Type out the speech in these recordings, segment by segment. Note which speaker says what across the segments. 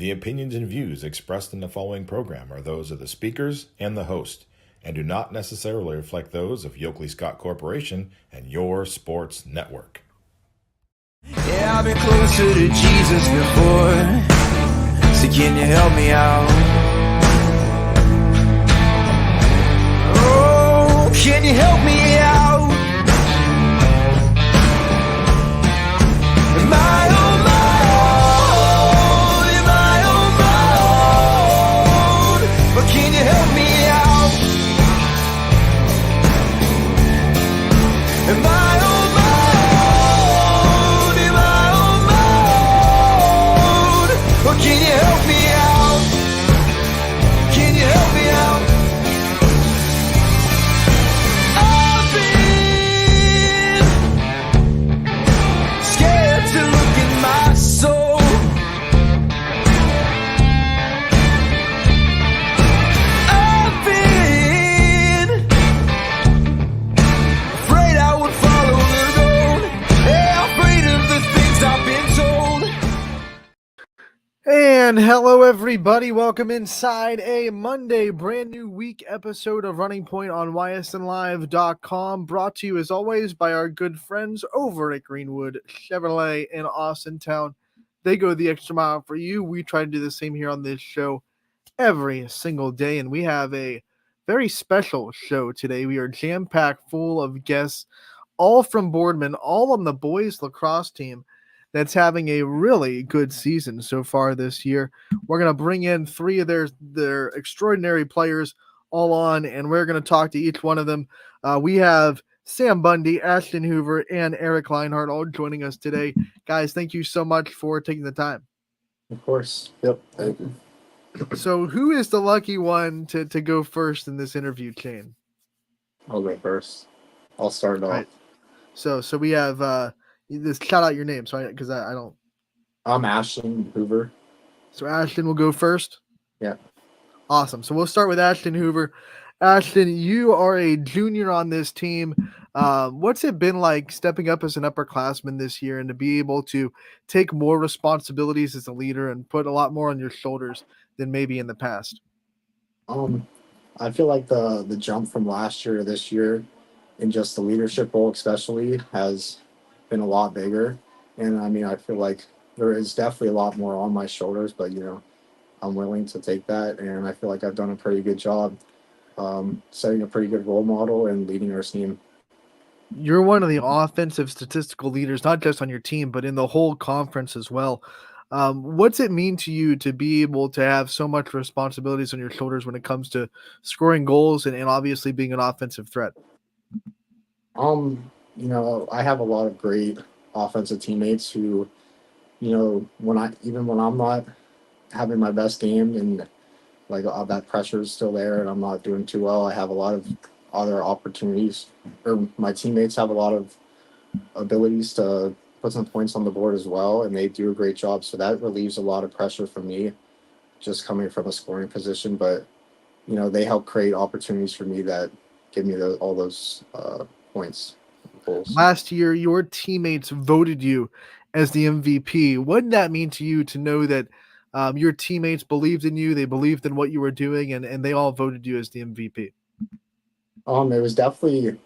Speaker 1: The opinions and views expressed in the following program are those of the speakers and the host, and do not necessarily reflect those of Yoakley Scott Corporation and your sports network.
Speaker 2: Yeah, I've been closer to Jesus before, so can you help me out? Oh, can you help me out? Am I on my own? Am I on my own? But can you help me out? Am I on my own? Am I on my own? But can you help me out? Can you help me out? I've been scared to look in my soul. I've been afraid I would follow the road. Yeah, afraid of the things I've been told.
Speaker 3: And hello, everybody. Welcome inside a Monday, brand new week episode of Running Point on ysnlive.com. Brought to you, as always, by our good friends over at Greenwood Chevrolet in Austintown. They go the extra mile for you. We try to do the same here on this show every single day, and we have a very special show today. We are jam-packed full of guests, all from Boardman, all on the boys lacrosse team that's having a really good season so far this year. We're going to bring in three of their extraordinary players all on, and we're going to talk to each one of them. We have Sam Bundy, Ashton Hoover, and Eric Leinhardt all joining us today. Guys, thank you so much for taking the time.
Speaker 4: Of course. Yep. Thank you.
Speaker 3: So who is the lucky one to go first in this interview chain?
Speaker 4: I'll go first. I'll start off.
Speaker 3: Right. So we have just shout out your name, so because I don't.
Speaker 4: I'm Ashton Hoover.
Speaker 3: So Ashton will go first.
Speaker 4: Yeah.
Speaker 3: Awesome. So we'll start with Ashton Hoover. Ashton, you are a junior on this team. What's it been like stepping up as an upperclassman this year and to be able to take more responsibilities as a leader and put a lot more on your shoulders than maybe in the past?
Speaker 4: I feel like the jump from last year to this year in just the leadership role especially has been a lot bigger. And I mean, I feel like there is definitely a lot more on my shoulders, but I'm willing to take that. And I feel like I've done a pretty good job setting a pretty good role model and leading our team.
Speaker 3: You're one of the offensive statistical leaders, not just on your team, but in the whole conference as well. What's it mean to you to be able to have so much responsibilities on your shoulders when it comes to scoring goals and obviously being an offensive threat?
Speaker 4: I have a lot of great offensive teammates who, when I'm not having my best game and like that pressure is still there and I'm not doing too well, I have a lot of other opportunities, or my teammates have a lot of abilities to put some points on the board as well, and they do a great job. So that relieves a lot of pressure from me just coming from a scoring position. But, they help create opportunities for me that give me all those points. Goals.
Speaker 3: Last year, your teammates voted you as the MVP. What did that mean to you to know that your teammates believed in you, they believed in what you were doing, and they all voted you as the MVP?
Speaker 4: It was definitely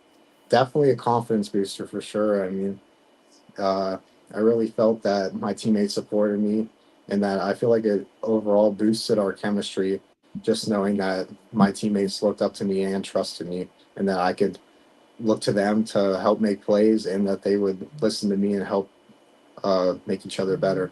Speaker 4: a confidence booster for sure. I mean, I really felt that my teammates supported me and that I feel like it overall boosted our chemistry, just knowing that my teammates looked up to me and trusted me and that I could look to them to help make plays and that they would listen to me and help make each other better.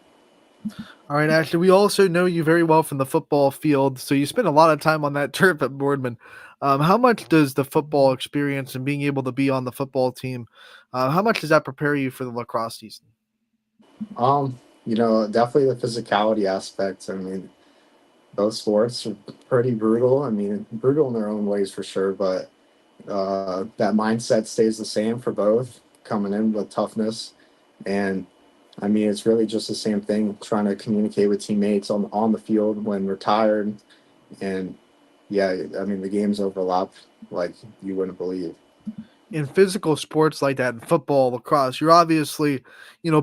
Speaker 3: All right, Ashley, we also know you very well from the football field, so you spend a lot of time on that turf at Boardman. How much does the football experience and being able to be on the football team, how much does that prepare you for the lacrosse season?
Speaker 4: Definitely the physicality aspect. I mean, both sports are pretty brutal. I mean, brutal in their own ways for sure, but that mindset stays the same for both, coming in with toughness. And I mean, it's really just the same thing, trying to communicate with teammates on the field when we're tired. And yeah, I mean, the games overlap like you wouldn't believe.
Speaker 3: in physical sports like that, in football, lacrosse, you're obviously,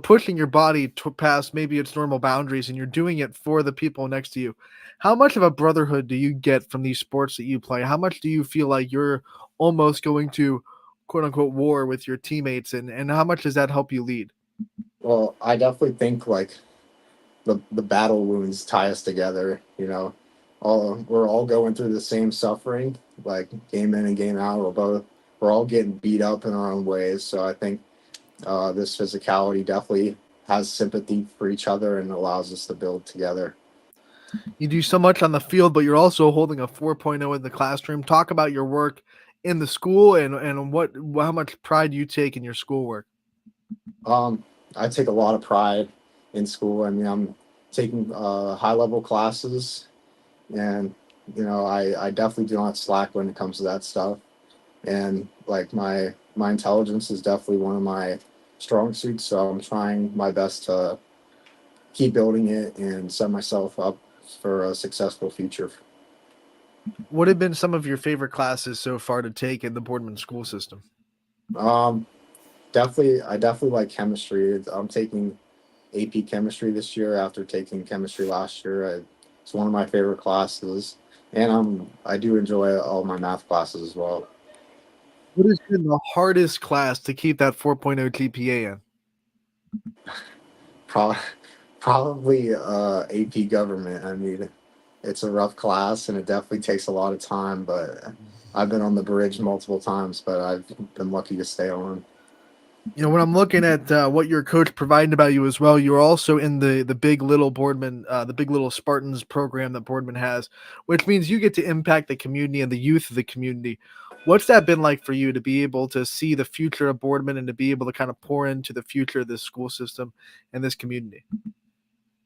Speaker 3: pushing your body past maybe its normal boundaries, and you're doing it for the people next to you. How much of a brotherhood do you get from these sports that you play? How much do you feel like you're almost going to quote unquote war with your teammates, and how much does that help you lead?
Speaker 4: Well, I definitely think like the battle wounds tie us together. We're all going through the same suffering, like game in and game out. We're all getting beat up in our own ways. So I think this physicality definitely has sympathy for each other and allows us to build together.
Speaker 3: You do so much on the field, but you're also holding a 4.0 in the classroom. Talk about your work in the school, and how much pride you take in your schoolwork.
Speaker 4: I take a lot of pride in school. I mean, I'm taking high level classes, and I definitely do not slack when it comes to that stuff. And like my intelligence is definitely one of my strong suits, so I'm trying my best to keep building it and set myself up for a successful future.
Speaker 3: What have been some of your favorite classes so far to take in the Boardman school system?
Speaker 4: Um, I definitely like chemistry. I'm taking AP chemistry this year after taking chemistry last year. It's one of my favorite classes, and I do enjoy all my math classes as well.
Speaker 3: What has been the hardest class to keep that 4.0 GPA in?
Speaker 4: Pro- Probably AP government. I mean, it's a rough class and it definitely takes a lot of time, but I've been on the bridge multiple times, but I've been lucky to stay on.
Speaker 3: When I'm looking at what your coach provided about you as well, you're also in the Big Little Boardman, the Big Little Spartans program that Boardman has, which means you get to impact the community and the youth of the community. What's that been like for you to be able to see the future of Boardman and to be able to kind of pour into the future of this school system and this community?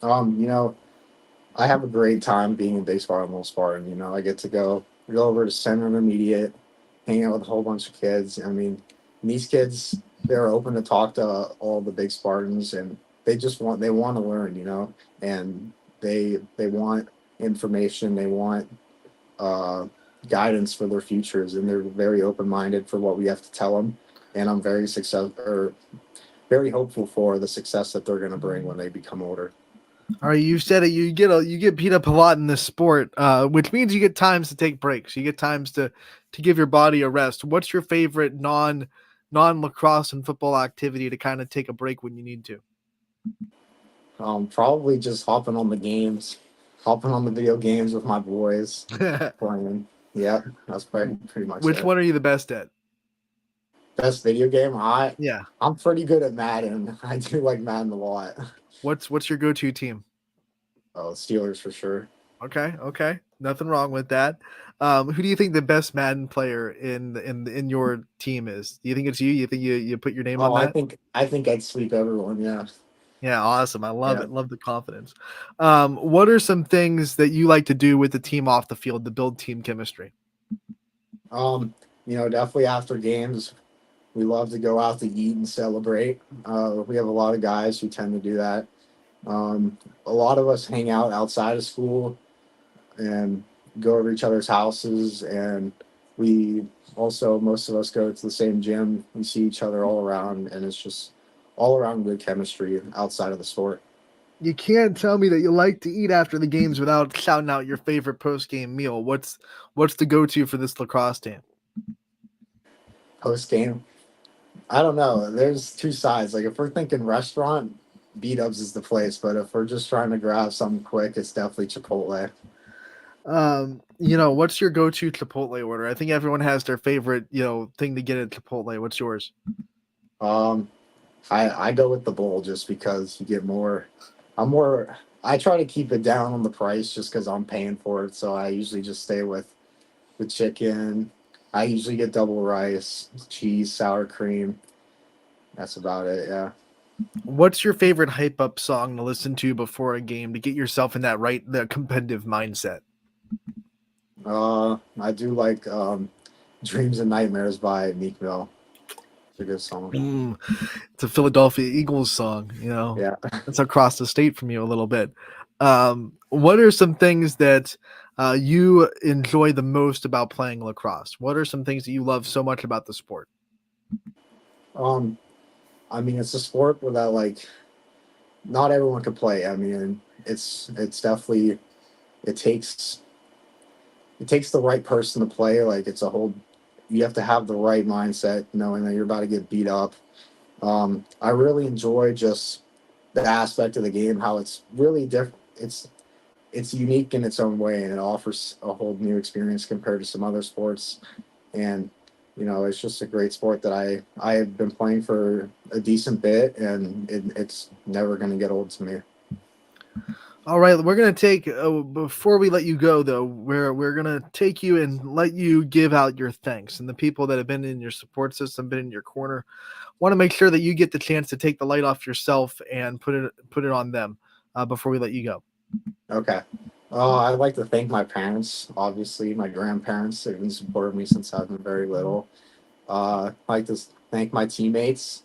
Speaker 4: Um, you know, I have a great time being in baseball at Little Spartan. I get to go over to Center Intermediate, hang out with a whole bunch of kids. I mean, these kids, they're open to talk to all the big Spartans, and they want to learn, and they want information, they want uh, guidance for their futures, and they're very open minded for what we have to tell them. And I'm very hopeful for the success that they're going to bring when they become older.
Speaker 3: All right, you said it. You get beat up a lot in this sport, which means you get times to take breaks. You get times to give your body a rest. What's your favorite non lacrosse and football activity to kind of take a break when you need to?
Speaker 4: Probably just hopping on the video games with my boys, playing. Yeah, that's pretty much
Speaker 3: Which
Speaker 4: it.
Speaker 3: one are you the best at?
Speaker 4: Best video game?
Speaker 3: Yeah.
Speaker 4: I'm pretty good at Madden. I do like Madden a lot.
Speaker 3: What's your go to team?
Speaker 4: Oh, Steelers for sure.
Speaker 3: Okay, nothing wrong with that. Who do you think the best Madden player in your team is? Do you think it's you? You think you put your name on
Speaker 4: Oh, I
Speaker 3: that?
Speaker 4: think I think I'd sweep everyone. Yeah,
Speaker 3: Yeah, awesome. I love
Speaker 4: yeah.
Speaker 3: it. Love the confidence. What are some things that you like to do with the team off the field to build team chemistry?
Speaker 4: Definitely after games, we love to go out to eat and celebrate. We have a lot of guys who tend to do that. A lot of us hang out outside of school and go over each other's houses, and we also most of us go to the same gym. We see each other all around, and it's just all around good chemistry outside of the sport.
Speaker 3: You can't tell me that you like to eat after the games without shouting out your favorite post game meal. What's the go to for this lacrosse team?
Speaker 4: Post game, I don't know. There's two sides. Like if we're thinking restaurant, B Dubs is the place. But if we're just trying to grab something quick, it's definitely Chipotle.
Speaker 3: What's your go to Chipotle order? I think everyone has their favorite, thing to get at Chipotle. What's yours?
Speaker 4: Um, I go with the bowl just because you get more. I'm more. I try to keep it down on the price just because I'm paying for it. So I usually just stay with chicken. I usually get double rice, cheese, sour cream. That's about it. Yeah.
Speaker 3: What's your favorite hype up song to listen to before a game to get yourself in the competitive mindset?
Speaker 4: I do like "Dreams and Nightmares" by Meek Mill. It's a good song.
Speaker 3: It's a Philadelphia Eagles song,
Speaker 4: Yeah.
Speaker 3: It's across the state from you a little bit. What are some things that you enjoy the most about playing lacrosse? What are some things that you love so much about the sport?
Speaker 4: Um, I mean, it's a sport where that like not everyone can play. I mean, it's definitely it takes it takes the right person to play. Like it's a whole you have to have the right mindset, knowing that you're about to get beat up. I really enjoy just the aspect of the game, how it's really different. It's unique in its own way, and it offers a whole new experience compared to some other sports. And it's just a great sport that I have been playing for a decent bit, and it's never going to get old to me.
Speaker 3: All right, we're gonna take before we let you go though. We're gonna take you and let you give out your thanks and the people that have been in your support system, been in your corner. Want to make sure that you get the chance to take the light off yourself and put it on them before we let you go.
Speaker 4: Okay. I'd like to thank my parents, obviously my grandparents. They've been supporting me since I've been very little. I'd like to thank my teammates,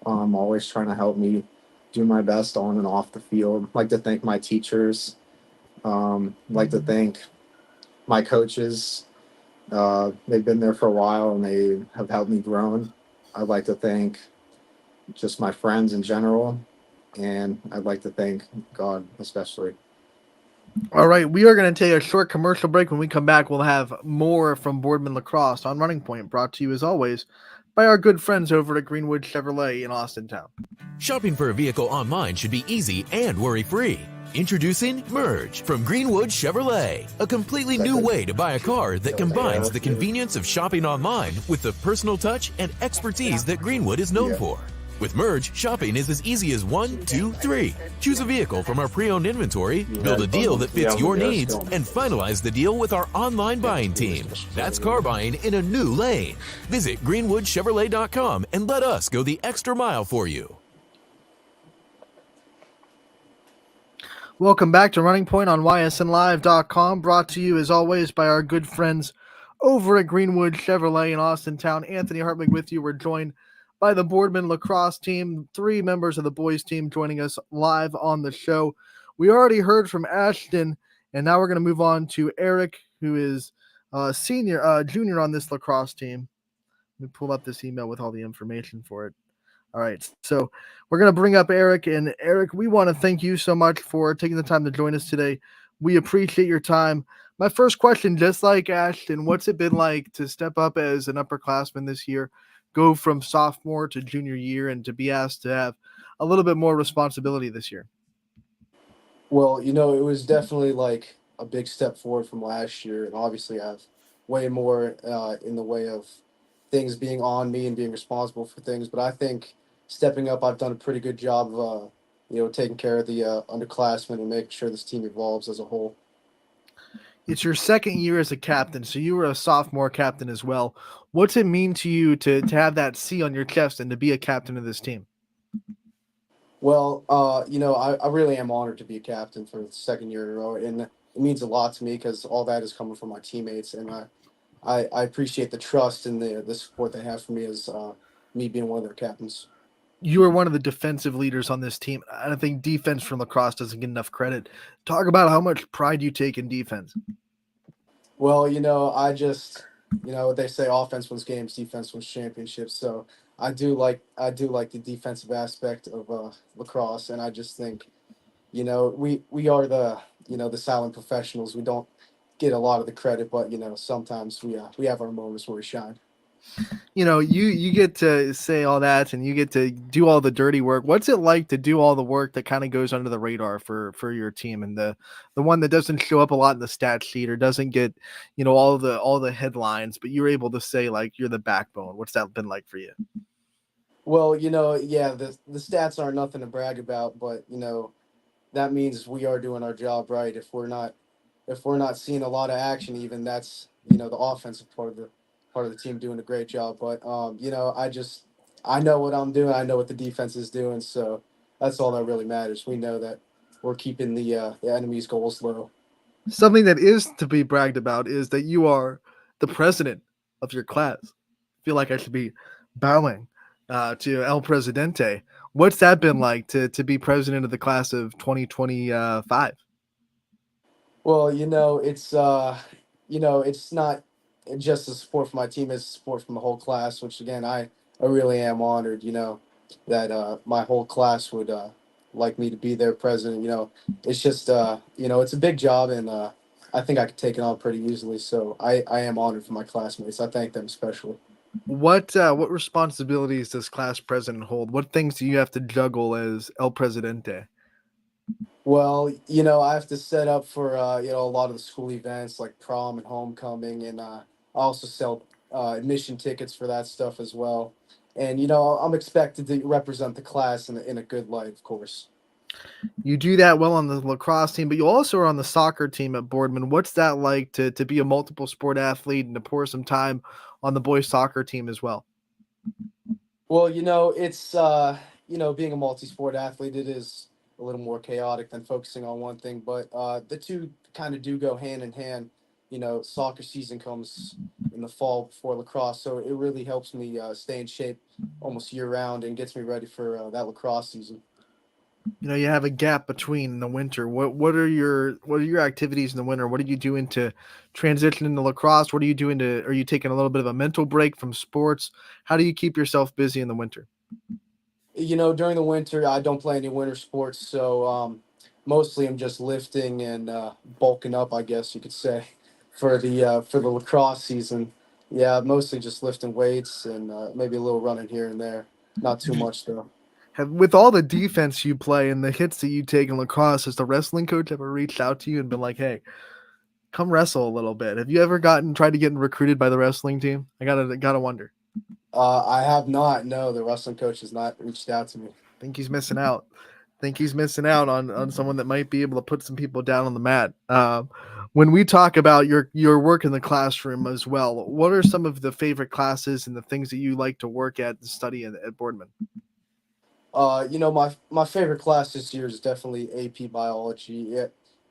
Speaker 4: always trying to help me do my best on and off the field. I'd like to thank my teachers. I'd like to thank my coaches. They've been there for a while and they have helped me grow. I'd like to thank just my friends in general, and I'd like to thank God especially.
Speaker 3: All right, we are going to take a short commercial break. When we come back, we'll have more from Boardman Lacrosse on Running Point, brought to you as always by our good friends over at Greenwood Chevrolet in Austintown.
Speaker 5: Shopping for a vehicle online should be easy and worry-free. Introducing Merge from Greenwood Chevrolet, a completely new way to buy a car that combines the convenience of shopping online with the personal touch and expertise that Greenwood is known for. With Merge, shopping is as easy as 1, 2, 3. Choose a vehicle from our pre-owned inventory, build a deal that fits your needs, and finalize the deal with our online buying team. That's car buying in a new lane. Visit greenwoodchevrolet.com and let us go the extra mile for you.
Speaker 3: Welcome back to Running Point on ysnlive.com, brought to you as always by our good friends over at Greenwood Chevrolet in Austintown. Anthony Hartwig with you. We're joined by the Boardman Lacrosse team, 3 members of the boys team joining us live on the show. We already heard from Ashton, and now we're going to move on to Eric, who is junior on this lacrosse team. Let me pull up this email with all the information for it. All right, so we're going to bring up Eric. And Eric, we want to thank you so much for taking the time to join us today. We appreciate your time. My first question, just like Ashton, what's it been like to step up as an upperclassman this year, go from sophomore to junior year, and to be asked to have a little bit more responsibility this year?
Speaker 6: Well, it was definitely like a big step forward from last year, and obviously I have way more in the way of things being on me and being responsible for things. But I think stepping up, I've done a pretty good job of taking care of the underclassmen and making sure this team evolves as a whole.
Speaker 3: It's your second year as a captain, so you were a sophomore captain as well. What's it mean to you to have that C on your chest and to be a captain of this team?
Speaker 6: Well, I really am honored to be a captain for the second year in a row, and it means a lot to me because all that is coming from my teammates, and I appreciate the trust and the support they have for me as me being one of their captains.
Speaker 3: You are one of the defensive leaders on this team. I don't think defense from lacrosse doesn't get enough credit. Talk about how much pride you take in defense.
Speaker 6: Well, they say offense wins games, defense wins championships. So I do like the defensive aspect of lacrosse, and I just think we are the silent professionals. We don't get a lot of the credit, but sometimes we have our moments where we shine.
Speaker 3: You get to say all that and you get to do all the dirty work. What's it like to do all the work that kind of goes under the radar for your team, and the one that doesn't show up a lot in the stat sheet or doesn't get all the headlines, but you're able to say like you're the backbone? What's that been like for you?
Speaker 6: Well, yeah, the stats aren't nothing to brag about, but that means we are doing our job right. If we're not seeing a lot of action, even that's the offensive part of the team doing a great job. But I know what I'm doing. I know what the defense is doing. So that's all that really matters. We know that we're keeping the enemy's goals low.
Speaker 3: Something that is to be bragged about is that you are the president of your class. I feel like I should be bowing to El Presidente. What's that been like to be president of the class of 2025?
Speaker 6: Well, it's not just the support from my team; it's support from the whole class. Which again, I I really am honored, that my whole class would like me to be their president. It's just it's a big job, and I think I could take it on pretty easily. So I am honored for my classmates. I thank them especially.
Speaker 3: What responsibilities does class president hold? What things do you have to juggle as El Presidente?
Speaker 6: Well, I have to set up for a lot of the school events like prom and homecoming, and I also sell admission tickets for that stuff as well. And I'm expected to represent the class in a good light, of course.
Speaker 3: You do that well on the lacrosse team, but you also are on the soccer team at Boardman. What's that like to be a multiple sport athlete and to pour some time on the boys soccer team as well?
Speaker 6: Well, it's being a multi-sport athlete, it is a little more chaotic than focusing on one thing, but the two kind of do go hand in hand. Soccer season comes in the fall before lacrosse, so it really helps me stay in shape almost year round and gets me ready for that lacrosse season.
Speaker 3: You have a gap between the winter. What are your activities in the winter? What are you doing to transition into lacrosse? What are you doing to are you taking a little bit of a mental break from sports? How do you keep yourself busy in the winter?
Speaker 6: During the winter, I don't play any winter sports, so mostly I'm just lifting and bulking up, I guess you could say, for the lacrosse season. Yeah, mostly just lifting weights and maybe a little running here and there. Not too much though.
Speaker 3: With all the defense you play and the hits that you take in lacrosse, has the wrestling coach ever reached out to you and been like, "Hey, come wrestle a little bit"? Have you ever tried to get recruited by the wrestling team? I gotta wonder.
Speaker 6: I have not. No, the wrestling coach has not reached out to me.
Speaker 3: Think he's missing out. Think he's missing out on someone that might be able to put some people down on the mat. When we talk about your work in the classroom as well, what are some of the favorite classes and the things that you like to work at and study at Boardman?
Speaker 6: My favorite class this year is definitely AP biology.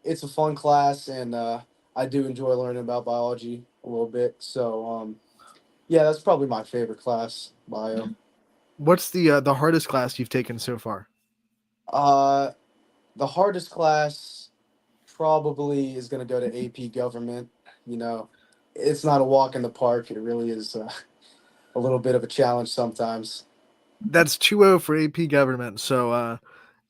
Speaker 6: It's a fun class, and I do enjoy learning about biology a little bit. So yeah, that's probably my favorite class, bio.
Speaker 3: What's the hardest class you've taken so far?
Speaker 6: Uh, the hardest class probably is going to go to AP government. You know, it's not a walk in the park. It really is a little bit of a challenge sometimes.
Speaker 3: That's 2-0 for AP government. So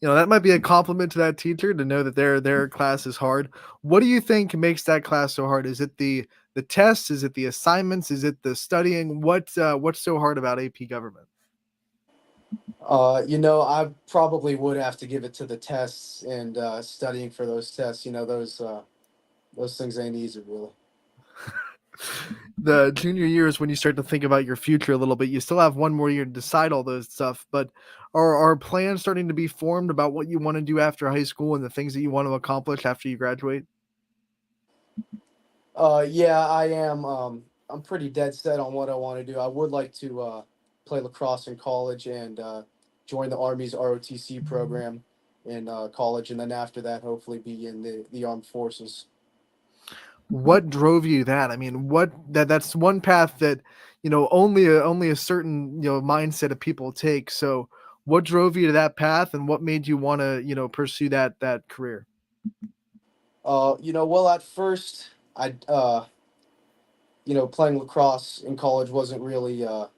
Speaker 3: that might be a compliment to that teacher to know that their class is hard. What do you think makes that class so hard? Is it the tests? Is it the assignments? Is it the studying? What's so hard about AP government?
Speaker 6: I probably would have to give it to the tests and studying for those tests. Those things ain't easy, really.
Speaker 3: The junior year is when you start to think about your future a little bit. You still have one more year to decide all those stuff, but are plans starting to be formed about what you want to do after high school and the things that you want to accomplish after you graduate?
Speaker 6: Yeah, I am. I'm pretty dead set on what I want to do. I would like to play lacrosse in college and join the Army's ROTC program in college, and then after that, hopefully be in the armed forces.
Speaker 3: What drove you that? I mean, that's one path that, only a certain, mindset of people take. So what drove you to that path and what made you want to, pursue that career?
Speaker 6: Well, at first, playing lacrosse in college wasn't really a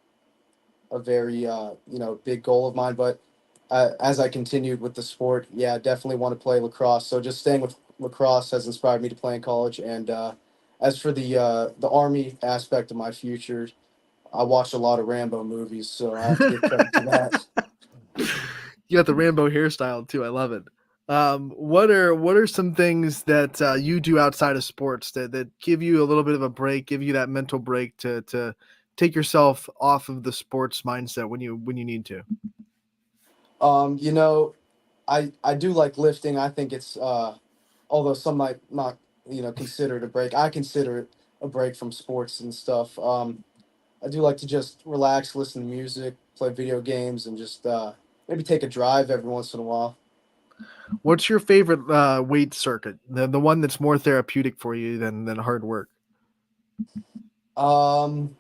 Speaker 6: very big goal of mine, but as I continued with the sport, yeah, I definitely want to play lacrosse. So just staying with lacrosse has inspired me to play in college. And as for the army aspect of my future, I watched a lot of Rambo movies, so I have to give credit to that.
Speaker 3: You got the Rambo hairstyle too. I love it. What are some things that you do outside of sports that give you a little bit of a break, give you that mental break to take yourself off of the sports mindset when you need to?
Speaker 6: Um, you know, I do like lifting. I think it's although some might not consider it a break. I consider it a break from sports and stuff. I do like to just relax, listen to music, play video games, and just maybe take a drive every once in a while.
Speaker 3: What's your favorite weight circuit? The one that's more therapeutic for you than hard work.
Speaker 6: Um,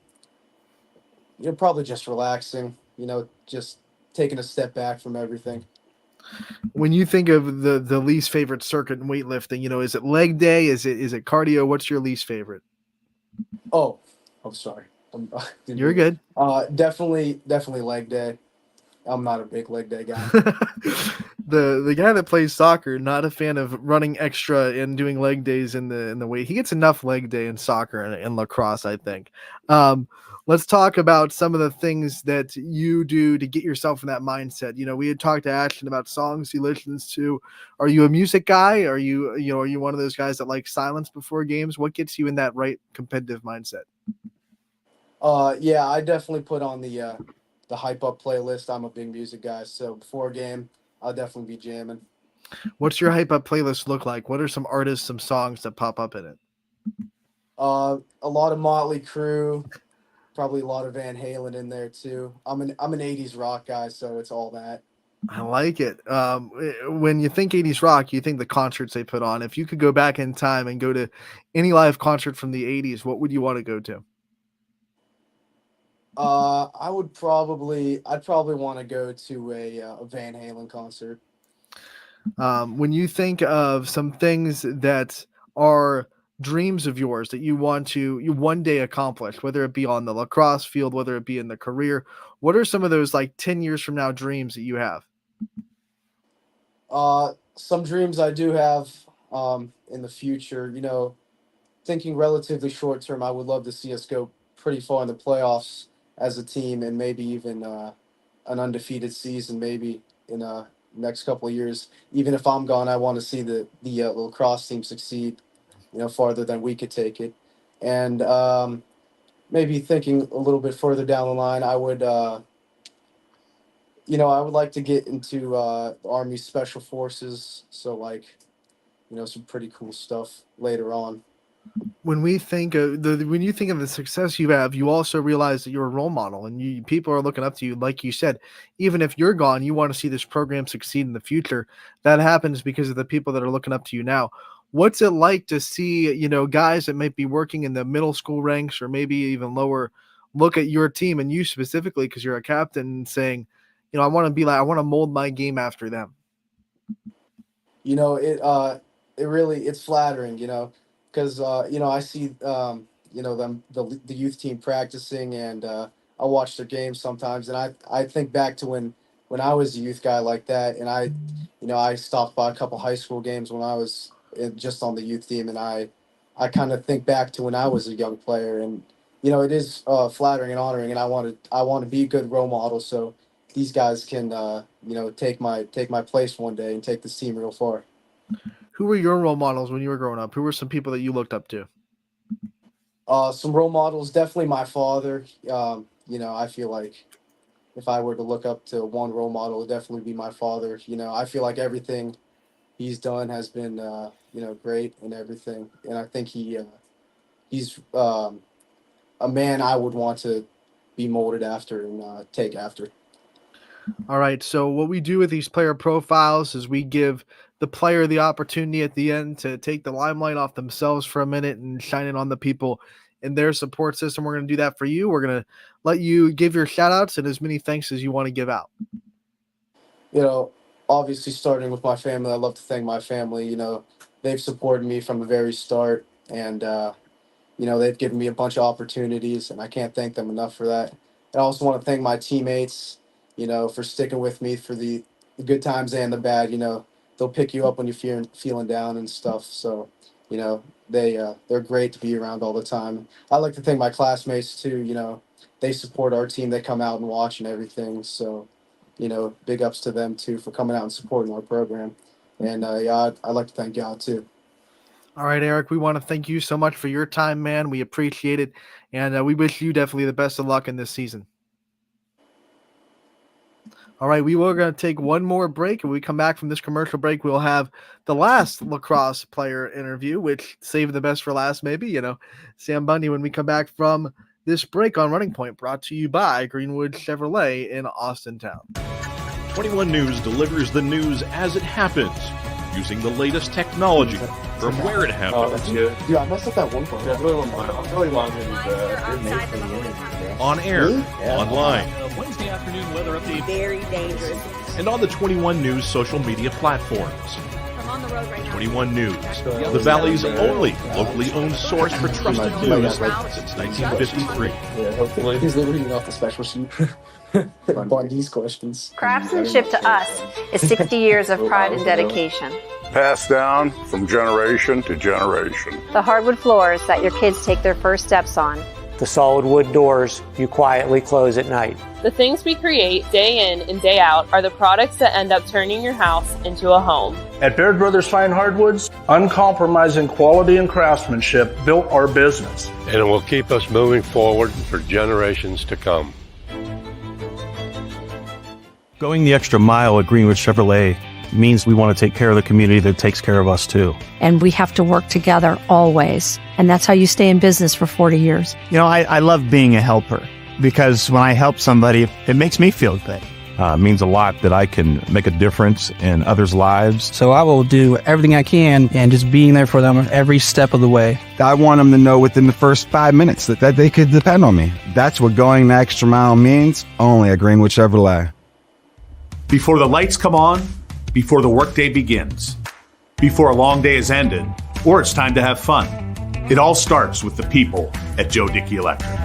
Speaker 6: you're probably just relaxing, just taking a step back from everything.
Speaker 3: When you think of the least favorite circuit in weightlifting, is it leg day? Is it cardio? What's your least favorite?
Speaker 6: Oh, I'm sorry.
Speaker 3: You're good.
Speaker 6: Definitely leg day. I'm not a big leg day guy.
Speaker 3: The guy that plays soccer, not a fan of running extra and doing leg days in the weight. He gets enough leg day in soccer and lacrosse, I think. Let's talk about some of the things that you do to get yourself in that mindset. We had talked to Ashton about songs he listens to. Are you a music guy? Are you one of those guys that like silence before games? What gets you in that right competitive mindset?
Speaker 6: Yeah, I definitely put on the hype up playlist. I'm a big music guy, so before a game, I'll definitely be jamming.
Speaker 3: What's your hype up playlist look like? What are some artists, some songs that pop up in it?
Speaker 6: A lot of Motley Crue, probably a lot of Van Halen in there too. I'm an 80s rock guy, so it's all that.
Speaker 3: I like it. When you think 80s rock, you think the concerts they put on. If you could go back in time and go to any live concert from the 80s, what would you want to go to?
Speaker 6: I'd probably want to go to a Van Halen concert.
Speaker 3: When you think of some things that are dreams of yours that you want to one day accomplish, whether it be on the lacrosse field, whether it be in the career, what are some of those like 10 years from now dreams that you have?
Speaker 6: Some dreams I do have in the future, thinking relatively short term, I would love to see us go pretty far in the playoffs as a team, and maybe even an undefeated season, maybe in next couple of years. Even if I'm gone, I want to see the lacrosse team succeed, farther than we could take it. And maybe thinking a little bit further down the line, I would like to get into the Army Special Forces. So some pretty cool stuff later on.
Speaker 3: When you think of the success you have, you also realize that you're a role model, and people are looking up to you. Like you said, even if you're gone, you want to see this program succeed in the future. That happens because of the people that are looking up to you now. What's it like to see, guys that might be working in the middle school ranks or maybe even lower, look at your team and you specifically because you're a captain and saying, I want to mold my game after them.
Speaker 6: It's flattering, because I see the youth team practicing, and I watch their games sometimes, and I think back to when I was a youth guy like that, and I stopped by a couple high school games when I was just on the youth team, and I kind of think back to when I was a young player, and it is flattering and honoring, and I want to be a good role model so these guys can take my place one day and take this team real far.
Speaker 3: Who were your role models when you were growing up? Who were some people that you looked up to?
Speaker 6: Some role models, definitely my father. I feel like if I were to look up to one role model, it would definitely be my father. I feel like everything he's done has been, great and everything. And I think he's a man I would want to be molded after and take after.
Speaker 3: All right. So what we do with these player profiles is we give the player the opportunity at the end to take the limelight off themselves for a minute and shine it on the people in their support system. We're going to do that for you. We're going to let you give your shout outs and as many thanks as you want to give out.
Speaker 6: Obviously starting with my family, I love to thank my family. They've supported me from the very start, and they've given me a bunch of opportunities, and I can't thank them enough for that. And I also want to thank my teammates, for sticking with me for the good times and the bad. They'll pick you up when you're feeling down and stuff. So, they're great to be around all the time. I like to thank my classmates too. They support our team. They come out and watch and everything. So, big ups to them too for coming out and supporting our program. And I'd like to thank y'all too.
Speaker 3: All right, Eric, we want to thank you so much for your time, man. We appreciate it. And we wish you definitely the best of luck in this season. All right, we were going to take one more break. And when we come back from this commercial break, we'll have the last lacrosse player interview, which saved the best for last, maybe, Sam Bundy, when we come back from this break on Running Point, brought to you by Greenwood Chevrolet in Austintown.
Speaker 7: 21 News delivers the news as it happens, using the latest technology from where it happens.
Speaker 6: Dude, I messed up that one part.
Speaker 7: On air,
Speaker 6: Yeah.
Speaker 7: online,
Speaker 8: Wednesday afternoon weather update.
Speaker 9: Very dangerous.
Speaker 7: and on the 21 News social media platforms.
Speaker 9: From
Speaker 7: 21 News, the Valley's only locally owned source for trusted news since 1953.
Speaker 4: Yeah, hopefully. He's reading off the special sheet. On these questions.
Speaker 8: Craftsmanship to us is 60 years of pride and dedication.
Speaker 9: Passed down from generation to generation.
Speaker 8: The hardwood floors that your kids take their first steps on.
Speaker 10: The solid wood doors you quietly close at night.
Speaker 11: The things we create day in and day out are the products that end up turning your house into a home.
Speaker 12: At Baird Brothers Fine Hardwoods, uncompromising quality and craftsmanship built our business.
Speaker 13: And it will keep us moving forward for generations to come.
Speaker 14: Going the extra mile at Greenwood Chevrolet means we want to take care of the community that takes care of us too.
Speaker 15: And we have to work together always. And that's how you stay in business for 40 years.
Speaker 16: You know, I love being a helper because when I help somebody, it makes me feel good.
Speaker 14: It means a lot that I can make a difference in others' lives.
Speaker 17: So I will do everything I can and just being there for them every step of the way.
Speaker 18: I want them to know within the first 5 minutes that they could depend on me. That's what going the extra mile means, only at Greenwood Chevrolet.
Speaker 19: Before the lights come on, before the workday begins, before a long day is ended, or it's time to have fun. It all starts with the people at Joe Dickey Electric.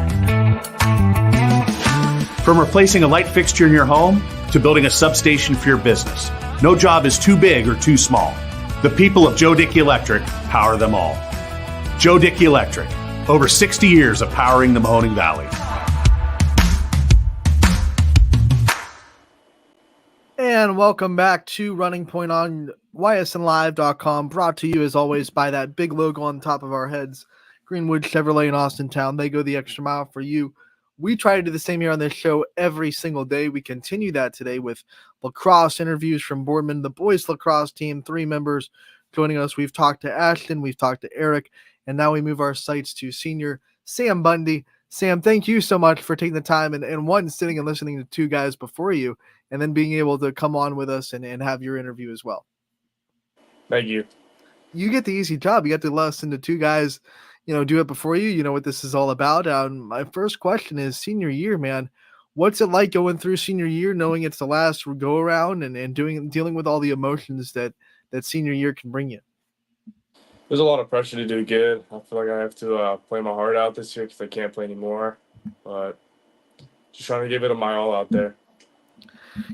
Speaker 19: From replacing a light fixture in your home to building a substation for your business, no job is too big or too small. The people of Joe Dickey Electric power them all. Joe Dickey Electric, over 60 years of powering the Mahoning Valley.
Speaker 3: And welcome back to Running Point on ysnlive.com, brought to you as always by that big logo on top of our heads, Greenwood Chevrolet in Austintown. They go the extra mile for you. We try to do the same here on this show every single day. We continue that today with lacrosse interviews from Boardman, the boys lacrosse team, 3 members joining us. We've talked to Ashton, we've talked to Eric, and now we move our sights to senior Sam Bundy. Sam, thank you so much for taking the time and one, sitting and listening to 2 guys before you, and then being able to come on with us and have your interview as well.
Speaker 20: Thank you.
Speaker 3: You get the easy job. You get to listen to 2 guys, do it before you. You know what this is all about. My first question is senior year, man. What's it like going through senior year, knowing it's the last go around and dealing with all the emotions that senior year can bring you?
Speaker 20: There's a lot of pressure to do good. I feel like I have to play my heart out this year because I can't play anymore. But just trying to give it my all out there.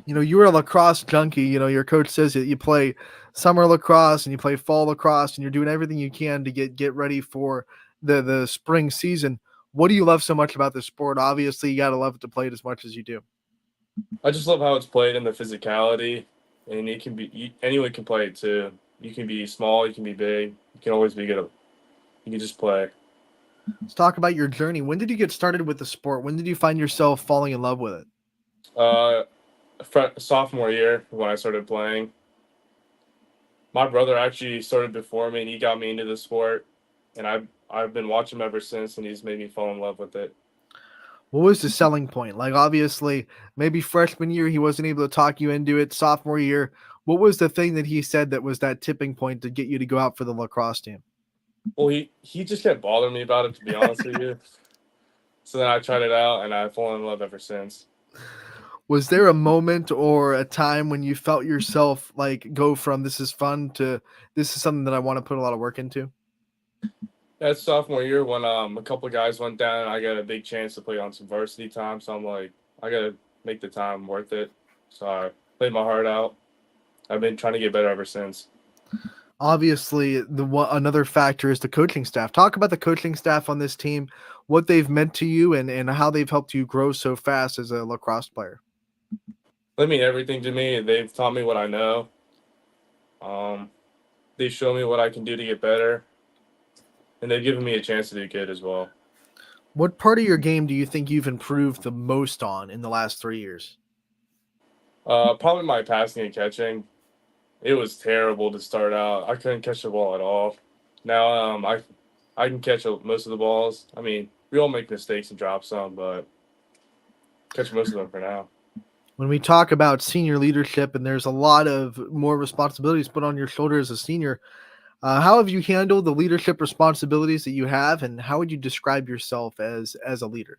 Speaker 3: You were a lacrosse junkie. Your coach says that you play summer lacrosse and you play fall lacrosse and you're doing everything you can to get ready for the spring season. What do you love so much about this sport? Obviously, you got to love it to play it as much as you do.
Speaker 20: I just love how it's played and the physicality. And anyone can play it too. You can be small, you can be big. You can always be good. You can just play.
Speaker 3: Let's talk about your journey. When did you get started with the sport? When did you find yourself falling in love with it?
Speaker 20: Sophomore year when I started playing. My brother actually started before me and he got me into the sport, and I've been watching him ever since, and he's made me fall in love with it.
Speaker 3: What was the selling point? Like, obviously, maybe freshman year he wasn't able to talk you into it. Sophomore year, what was the thing that he said that was that tipping point to get you to go out for the lacrosse team?
Speaker 20: Well, he just kept bothering me about it, to be honest with you. So then I tried it out, and I've fallen in love ever since.
Speaker 3: Was there a moment or a time when you felt yourself like go from this is fun to this is something that I want to put a lot of work into?
Speaker 20: That's sophomore year when a couple of guys went down and I got a big chance to play on some varsity time. So I'm like, I got to make the time worth it. So I played my heart out. I've been trying to get better ever since.
Speaker 3: Obviously, another factor is the coaching staff. Talk about the coaching staff on this team, what they've meant to you and how they've helped you grow so fast as a lacrosse player.
Speaker 20: They mean everything to me. They've taught me what I know. They show me what I can do to get better. And they've given me a chance to do good as well.
Speaker 3: What part of your game do you think you've improved the most on in the last 3 years?
Speaker 20: Probably my passing and catching. It was terrible to start out. I couldn't catch the ball at all. Now I can catch most of the balls. I mean, we all make mistakes and drop some, but catch most of them for now.
Speaker 3: When we talk about senior leadership and there's a lot of more responsibilities put on your shoulders as a senior, how have you handled the leadership responsibilities that you have, and how would you describe yourself as a leader?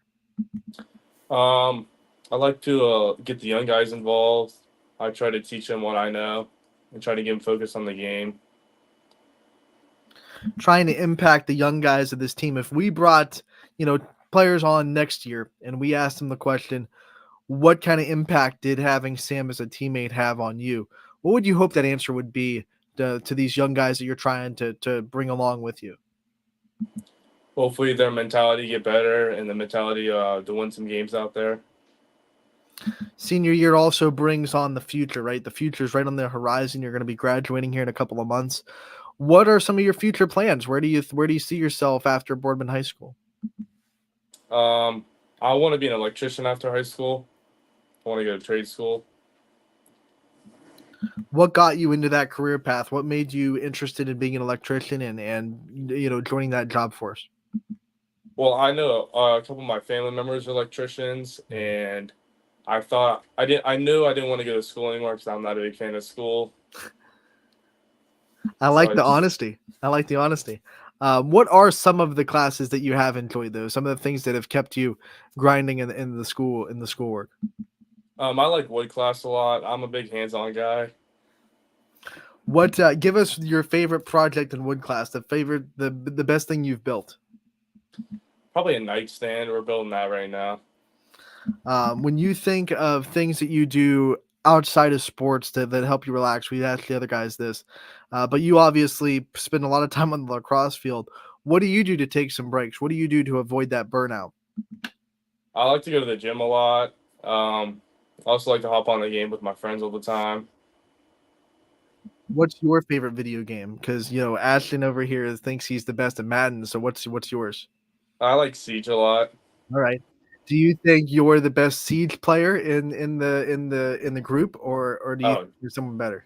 Speaker 20: I like to get the young guys involved. I try to teach them what I know and try to get them focused on the game
Speaker 3: trying to impact the young guys of this team. If we brought, players on next year and we asked them the question, what kind of impact did having Sam as a teammate have on you? What would you hope that answer would be to these young guys that you're trying to bring along with you?
Speaker 20: Hopefully their mentality get better and the mentality to win some games out there.
Speaker 3: Senior year also brings on the future, right? The future is right on the horizon. You're going to be graduating here in a couple of months. What are some of your future plans? Where do you see yourself after Boardman High School?
Speaker 20: I want to be an electrician after high school. I want to go to trade school.
Speaker 3: What got you into that career path? What made you interested in being an electrician and joining that job force?
Speaker 20: Well, I know a couple of my family members are electricians, and I knew I didn't want to go to school anymore because I'm not a big fan of school.
Speaker 3: I like the honesty. What are some of the classes that you have enjoyed, though? Some of the things that have kept you grinding in the schoolwork?
Speaker 20: I like wood class a lot. I'm a big hands-on guy.
Speaker 3: What give us your favorite project in wood class, the best thing you've built?
Speaker 20: Probably a nightstand. We're building that right now.
Speaker 3: When you think of things that you do outside of sports that help you relax, we asked the other guys this, but you obviously spend a lot of time on the lacrosse field. What do you do to take some breaks? What do you do to avoid that burnout?
Speaker 20: I like to go to the gym a lot. I also like to hop on the game with my friends all the time.
Speaker 3: What's your favorite video game? Because Ashton over here thinks he's the best at Madden. So what's yours?
Speaker 20: I like Siege a lot.
Speaker 3: All right. Do you think you're the best Siege player in the group, or do you think you're someone better?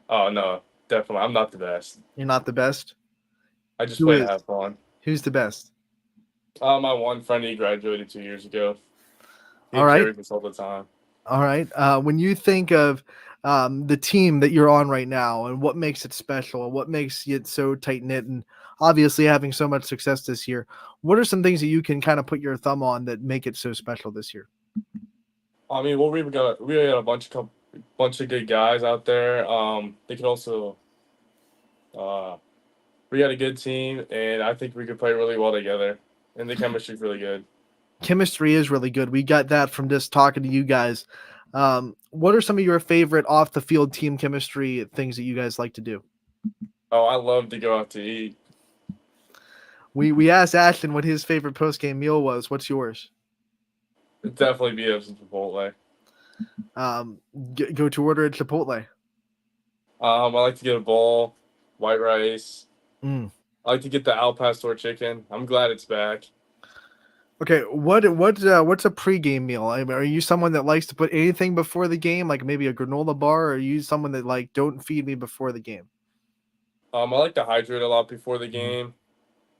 Speaker 20: Oh no, definitely. I'm not the best.
Speaker 3: You're not the best?
Speaker 20: I just play to have fun.
Speaker 3: Who's the best?
Speaker 20: My one friend, he graduated 2 years ago. He carries us all the time.
Speaker 3: All right. When you think of the team that you're on right now and what makes it special and what makes it so tight knit, and obviously having so much success this year, what are some things that you can kind of put your thumb on that make it so special this year?
Speaker 20: I mean, well, we got a bunch of good guys out there. They could also, we got a good team, and I think we could play really well together. And the chemistry's really good.
Speaker 3: Chemistry is really good. We got that from just talking to you guys. What are some of your favorite off the field team chemistry things that you guys like to do?
Speaker 20: Oh, I love to go out to eat.
Speaker 3: We asked Ashton what his favorite post game meal was. What's yours?
Speaker 20: It'd definitely be a Chipotle.
Speaker 3: Go to order at Chipotle.
Speaker 20: I like to get a bowl, white rice. I like to get the Al Pastor chicken. I'm glad it's back.
Speaker 3: Okay, what's a pregame meal? I mean, are you someone that likes to put anything before the game, like maybe a granola bar, or are you someone that like don't feed me before the game?
Speaker 20: I like to hydrate a lot before the game,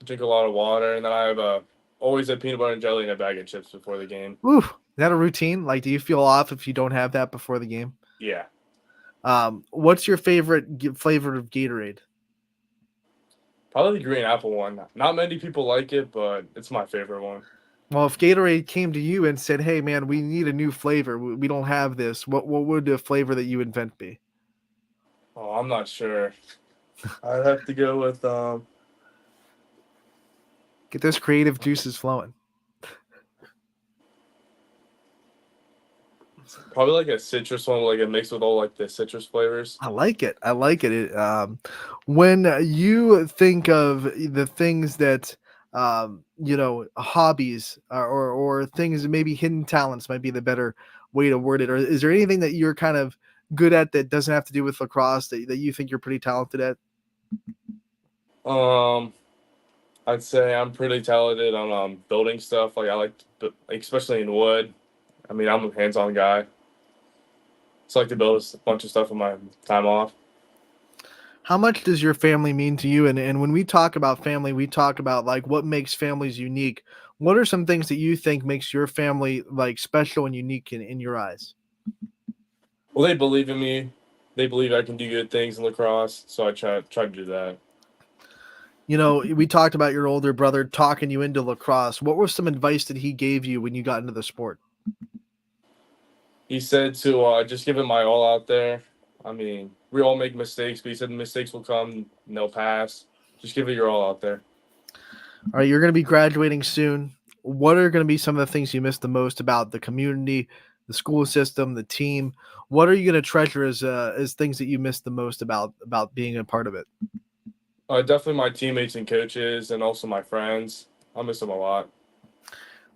Speaker 20: drink a lot of water, and then I have always a peanut butter and jelly and a bag of chips before the game.
Speaker 3: Ooh, is that a routine? Like, do you feel off if you don't have that before the game?
Speaker 20: Yeah.
Speaker 3: What's your favorite flavor of Gatorade?
Speaker 20: Probably the green apple one. Not many people like it, but it's my favorite one.
Speaker 3: Well, if Gatorade came to you and said, "Hey, man, we need a new flavor. We don't have this," what would the flavor that you invent be?
Speaker 20: Oh, I'm not sure. I'd have to go with
Speaker 3: Get those creative juices flowing.
Speaker 20: Probably like a citrus one, like a mix with all like the citrus flavors.
Speaker 3: I like it. When you think of the things that hobbies or things, maybe hidden talents might be the better way to word it. Or is there anything that you're kind of good at that doesn't have to do with lacrosse that you think you're pretty talented at?
Speaker 20: I'd say I'm pretty talented on building stuff. Like I like, especially in wood. I mean, I'm a hands-on guy. So I like to build a bunch of stuff in my time off.
Speaker 3: How much does your family mean to you? And when we talk about family, we talk about like what makes families unique. What are some things that you think makes your family like special and unique in your eyes?
Speaker 20: Well, they believe in me. They believe I can do good things in lacrosse. So I try to do that.
Speaker 3: We talked about your older brother talking you into lacrosse. What was some advice that he gave you when you got into the sport?
Speaker 20: He said to just give it my all out there. I mean, we all make mistakes, but he said mistakes will come and they'll pass. just give it your all out there.
Speaker 3: All right, you're going to be graduating soon. What are going to be some of the things you miss the most about the community, the school system, the team? What are you going to treasure as things that you miss the most about being a part of it?
Speaker 20: Definitely my teammates and coaches, and also my friends. I'll miss them a lot.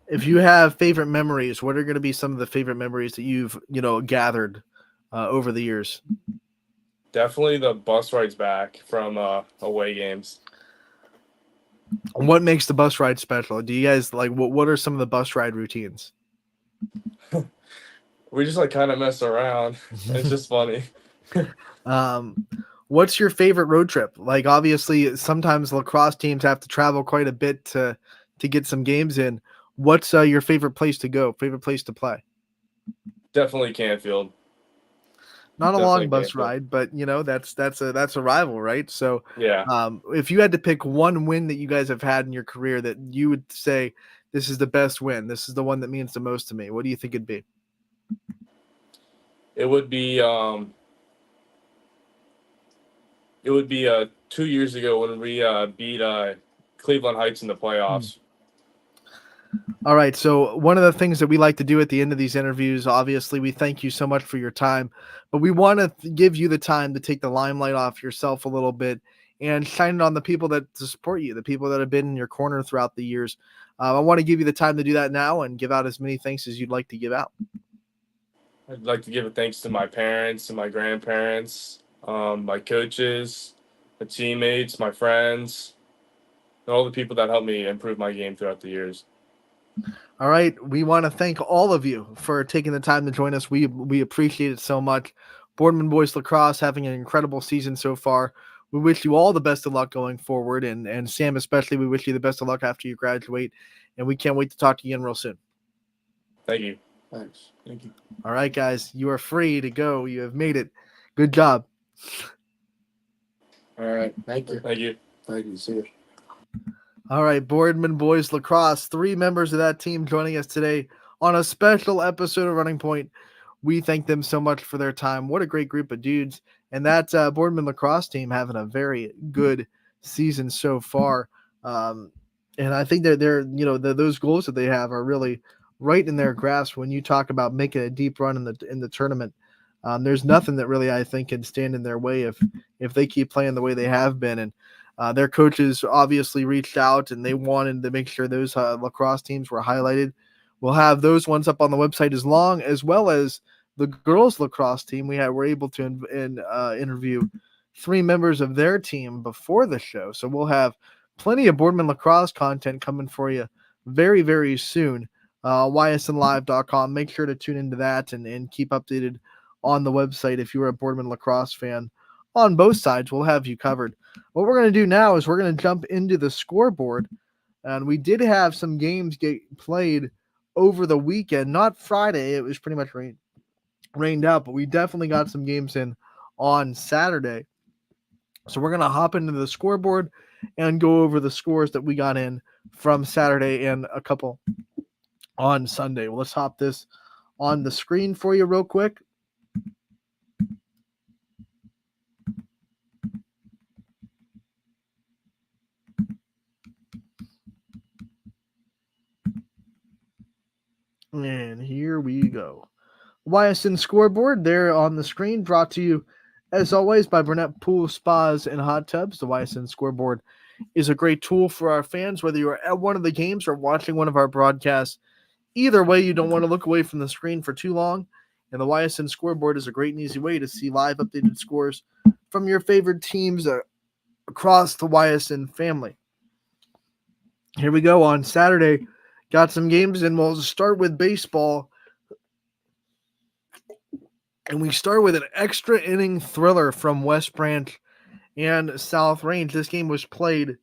Speaker 3: If you have favorite memories, what are going to be some of the favorite memories that you've gathered over the years?
Speaker 20: Definitely the bus rides back from away games.
Speaker 3: What makes the bus ride special? Do you guys like what are some of the bus ride routines?
Speaker 20: We just like kind of mess around. It's just funny.
Speaker 3: What's your favorite road trip? Like, obviously, sometimes lacrosse teams have to travel quite a bit to get some games in. What's your favorite place to go? Favorite place to play?
Speaker 20: Definitely Canfield.
Speaker 3: Not a
Speaker 20: Definitely
Speaker 3: long bus
Speaker 20: Canfield.
Speaker 3: ride, but that's a rival, right? So,
Speaker 20: Yeah.
Speaker 3: If you had to pick one win that you guys have had in your career that you would say this is the best win, this is the one that means the most to me, what do you think it'd be?
Speaker 20: It would be 2 years ago when we beat Cleveland Heights in the playoffs.
Speaker 3: All right. So one of the things that we like to do at the end of these interviews, obviously, we thank you so much for your time, but we want to give you the time to take the limelight off yourself a little bit and shine it on the people that support you, the people that have been in your corner throughout the years. I want to give you the time to do that now and give out as many thanks as you'd like to give out.
Speaker 20: I'd like to give a thanks to my parents and my grandparents, my coaches, my teammates, my friends, and all the people that helped me improve my game throughout the years.
Speaker 3: All right. We want to thank all of you for taking the time to join us. We appreciate it so much. Boardman Boys Lacrosse having an incredible season so far. We wish you all the best of luck going forward. And Sam, especially, we wish you the best of luck after you graduate. And we can't wait to talk to you again real soon.
Speaker 20: Thank you.
Speaker 6: Thanks. Thank you.
Speaker 3: All right, guys. You are free to go. You have made it. Good job.
Speaker 6: All right.
Speaker 20: Thank you. Thank you.
Speaker 6: Thank you. See you.
Speaker 3: All right, Boardman Boys Lacrosse, 3 members of that team joining us today on a special episode of Running Point. We thank them so much for their time. What a great group of dudes. And that Boardman Lacrosse team having a very good season so far. And I think that those goals that they have are really right in their grasp when you talk about making a deep run in the tournament. There's nothing that really, I think, can stand in their way if they keep playing the way they have been. And their coaches obviously reached out and they wanted to make sure those lacrosse teams were highlighted. We'll have those ones up on the website as well as the girls lacrosse team. We're able to interview 3 members of their team before the show. So we'll have plenty of Boardman Lacrosse content coming for you very, very soon. ysnlive.com. Make sure to tune into that and keep updated on the website if you're a Boardman Lacrosse fan. On both sides, we'll have you covered. What we're going to do now is we're going to jump into the scoreboard. And we did have some games get played over the weekend. Not Friday. It was pretty much rained out, but we definitely got some games in on Saturday. So we're going to hop into the scoreboard and go over the scores that we got in from Saturday and a couple on Sunday. Well, let's hop this on the screen for you real quick. And here we go. Ysn scoreboard there on the screen, brought to you as always by Burnett Pool Spas and Hot Tubs. The Ysn scoreboard is a great tool for our fans, whether you're at one of the games or watching one of our broadcasts. Either way, you don't want to look away from the screen for too long. And the Ysn scoreboard is a great and easy way to see live updated scores from your favorite teams across the Ysn family. Here we go on Saturday. Got some games, and we'll start with baseball. And we start with an extra inning thriller from West Branch and South Range. This game was played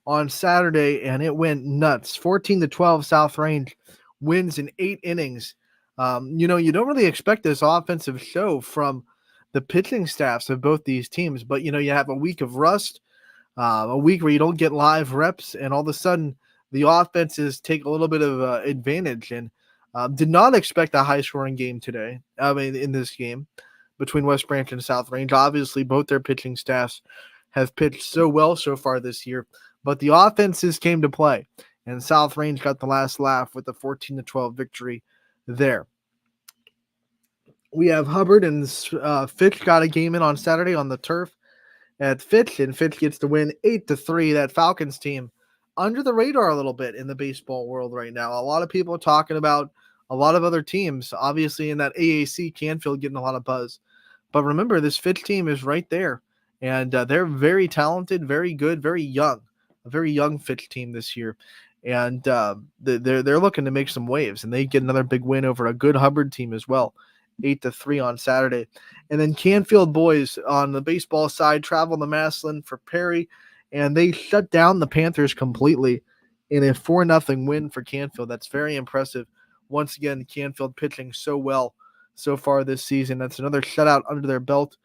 Speaker 3: on Saturday, and it went nuts. 14-12, South Range wins in 8 innings. You don't really expect this offensive show from the pitching staffs of both these teams, but, you have a week of rust, a week where you don't get live reps, and all of a sudden the offenses take a little bit of advantage. And did not expect a high-scoring game today. In this game between West Branch and South Range. Obviously, both their pitching staffs have pitched so well so far this year, but the offenses came to play, and South Range got the last laugh with a 14-12 victory there. We have Hubbard and Fitch got a game in on Saturday on the turf at Fitch, and Fitch gets the win 8-3. That Falcons team under the radar a little bit in the baseball world right now. A lot of people are talking about a lot of other teams, obviously in that AAC, Canfield getting a lot of buzz. But remember, this Fitch team is right there, and they're very talented, very good, very young. A very young Fitch team this year, and they're looking to make some waves, and they get another big win over a good Hubbard team as well, 8-3 on Saturday. And then Canfield boys on the baseball side travel to Massillon for Perry, and they shut down the Panthers completely in a 4-0 win for Canfield. That's very impressive. Once again, Canfield pitching so well so far this season. That's another shutout under their belt.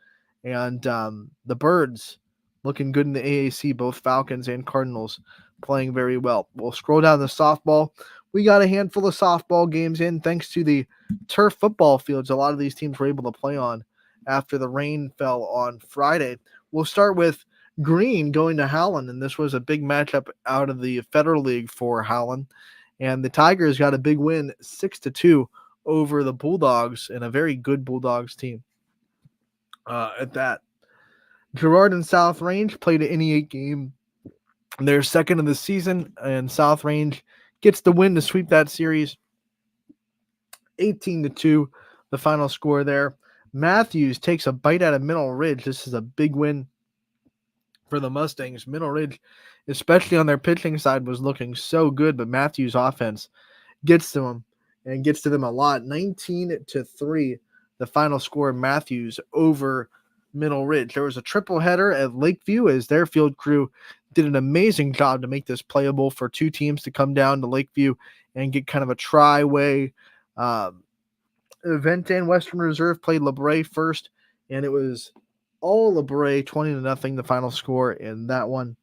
Speaker 3: And the Birds looking good in the AAC, both Falcons and Cardinals playing very well. We'll scroll down the softball. We got a handful of softball games in thanks to the turf football fields a lot of these teams were able to play on after the rain fell on Friday. We'll start with Green going to Howland, and this was a big matchup out of the Federal League for Howland. And the Tigers got a big win, 6-2 over the Bulldogs, and a very good Bulldogs team at that. Girard and South Range played an NE8 game. They're second of the season, and South Range gets the win to sweep that series. 18-2, the final score there. Matthews takes a bite out of Mineral Ridge. This is a big win for the Mustangs. Mineral Ridge, especially on their pitching side, was looking so good, but Matthews' offense gets to them and gets to them a lot. 19-3, the final score. Matthews over Mineral Ridge. There was a triple header at Lakeview as their field crew did an amazing job to make this playable for two teams to come down to Lakeview and get kind of a tri-way event. And Western Reserve played LeBray first, and it was all LeBray, 20-0, the final score in that one.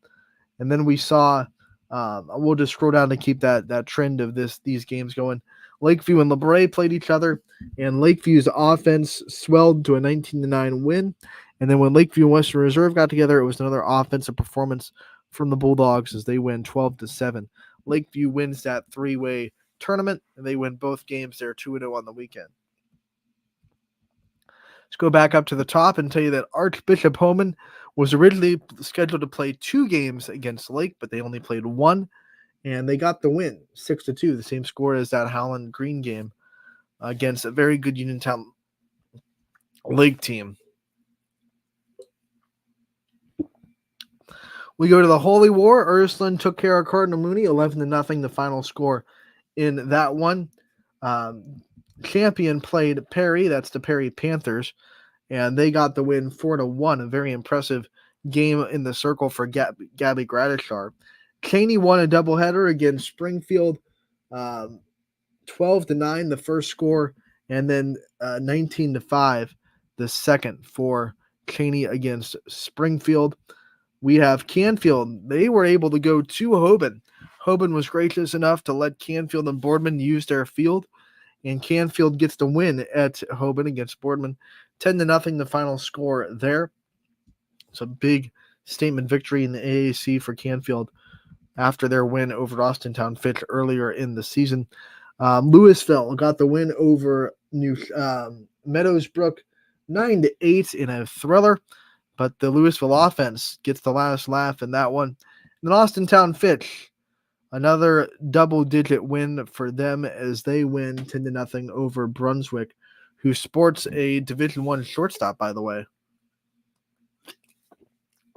Speaker 3: And then we saw, we'll just scroll down to keep that trend of these games going. Lakeview and LeBray played each other, and Lakeview's offense swelled to a 19-9 win. And then when Lakeview and Western Reserve got together, it was another offensive performance from the Bulldogs as they win 12-7. Lakeview wins that three-way tournament, and they win both games. They're 2-0 on the weekend. Let's go back up to the top and tell you that Archbishop Homan was originally scheduled to play 2 games against Lake, but they only played 1, and they got the win, 6-2, the same score as that Howland Green game against a very good Uniontown Lake team. We go to the Holy War. Ursuline took care of Cardinal Mooney, 11-0, the final score in that one. Champion played Perry, that's the Perry Panthers, and they got the win 4-1, a very impressive game in the circle for Gabby Gradishar. Cheney won a doubleheader against Springfield, 12-9, the first score, and then 19-5, the second for Cheney against Springfield. We have Canfield. They were able to go to Hoban. Hoban was gracious enough to let Canfield and Boardman use their field, and Canfield gets the win at Hoban against Boardman, 10-0, the final score there. It's a big statement victory in the AAC for Canfield after their win over Austintown Fitch earlier in the season. Louisville got the win over Meadowsbrook, 9-8 in a thriller, but the Louisville offense gets the last laugh in that one. And then Austintown Fitch, another double-digit win for them as they win 10-0 over Brunswick, who sports a Division I shortstop, by the way.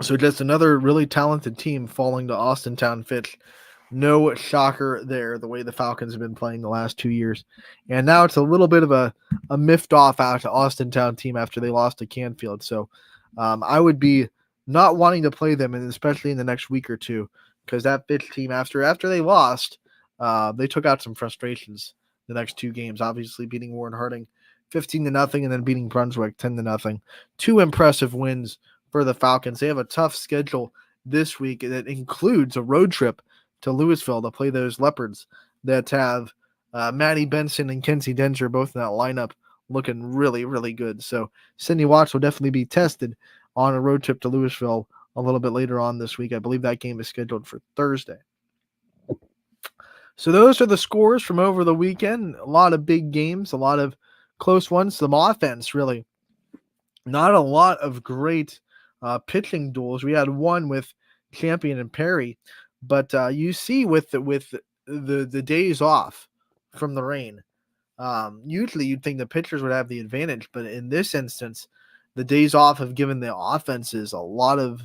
Speaker 3: So just another really talented team falling to Austintown Fitch. No shocker there, the way the Falcons have been playing the last 2 years. And now it's a little bit of a miffed off out to Austintown team after they lost to Canfield. So I would be not wanting to play them, and especially in the next week or two, because that Fitch team, after they lost, they took out some frustrations the next 2 games, obviously beating Warren Harding 15-0 and then beating Brunswick 10-0. 2 impressive wins for the Falcons. They have a tough schedule this week that includes a road trip to Louisville to play those Leopards that have Maddie Benson and Kenzie Denzer both in that lineup looking really, really good. So Sydney Watts will definitely be tested on a road trip to Louisville a little bit later on this week. I believe that game is scheduled for Thursday. So those are the scores from over the weekend. A lot of big games, a lot of close ones. Some offense, really. Not a lot of great pitching duels. We had one with Champion and Perry, but you see with the days off from the rain, usually you'd think the pitchers would have the advantage, but in this instance, the days off have given the offenses a lot of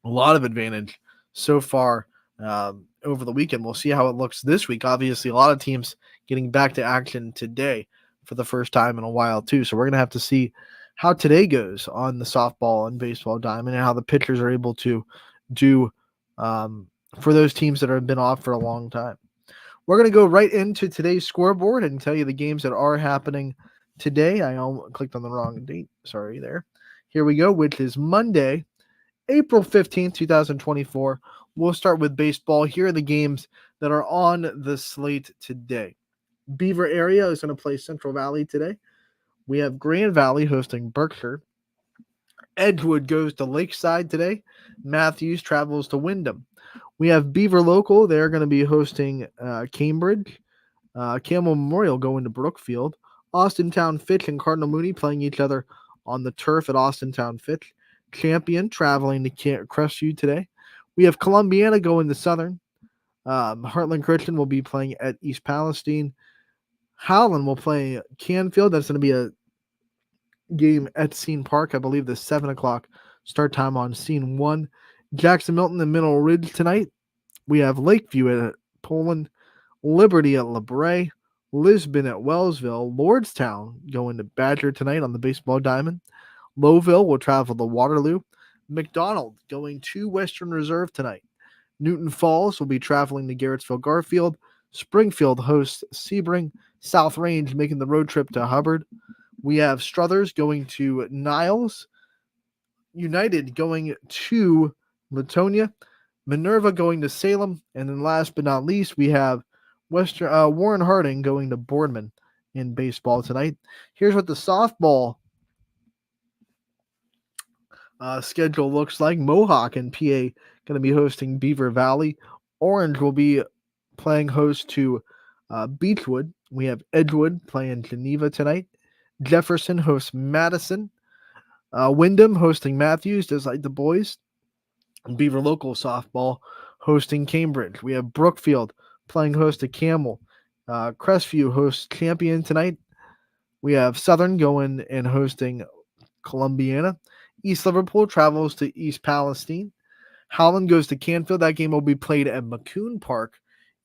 Speaker 3: advantage so far over the weekend. We'll see how it looks this week. Obviously, a lot of teams getting back to action today for the first time in a while too. So we're going to have to see how today goes on the softball and baseball diamond and how the pitchers are able to do for those teams that have been off for a long time. We're going to go right into today's scoreboard and tell you the games that are happening today. I clicked on the wrong date. Sorry there. Here we go, which is Monday, April 15th, 2024. We'll start with baseball. Here are the games that are on the slate today. Beaver area is going to play Central Valley today. We have Grand Valley hosting Berkshire. Edgewood goes to Lakeside today. Matthews travels to Wyndham. We have Beaver Local. They're going to be hosting Cambridge. Camel Memorial going to Brookfield. Austintown Fitch and Cardinal Mooney playing each other on the turf at Austintown Fitch. Champion traveling to Crestview today. We have Columbiana going to Southern. Heartland Christian will be playing at East Palestine. Howland will play Canfield. That's going to be a game at Scene Park. I believe the 7 o'clock start time on Scene 1. Jackson Milton and Mineral Ridge tonight. We have Lakeview at Poland. Liberty at LeBray. Lisbon at Wellsville. Lordstown going to Badger tonight on the baseball diamond. Lowville will travel to Waterloo. McDonald going to Western Reserve tonight. Newton Falls will be traveling to Garrettsville Garfield. Springfield hosts Sebring. South Range making the road trip to Hubbard. We have Struthers going to Niles. United going to Latonia. Minerva going to Salem. And then last but not least, we have Warren Harding going to Boardman in baseball tonight. Here's what the softball schedule looks like. Mohawk and PA going to be hosting Beaver Valley. Orange will be playing host to Beechwood. We have Edgewood playing Geneva tonight. Jefferson hosts Madison. Wyndham hosting Matthews, just like the boys. Beaver Local softball hosting Cambridge. We have Brookfield playing host to Camel. Crestview hosts Champion tonight. We have Southern going and hosting Columbiana. East Liverpool travels to East Palestine. Howland goes to Canfield. That game will be played at McCoon Park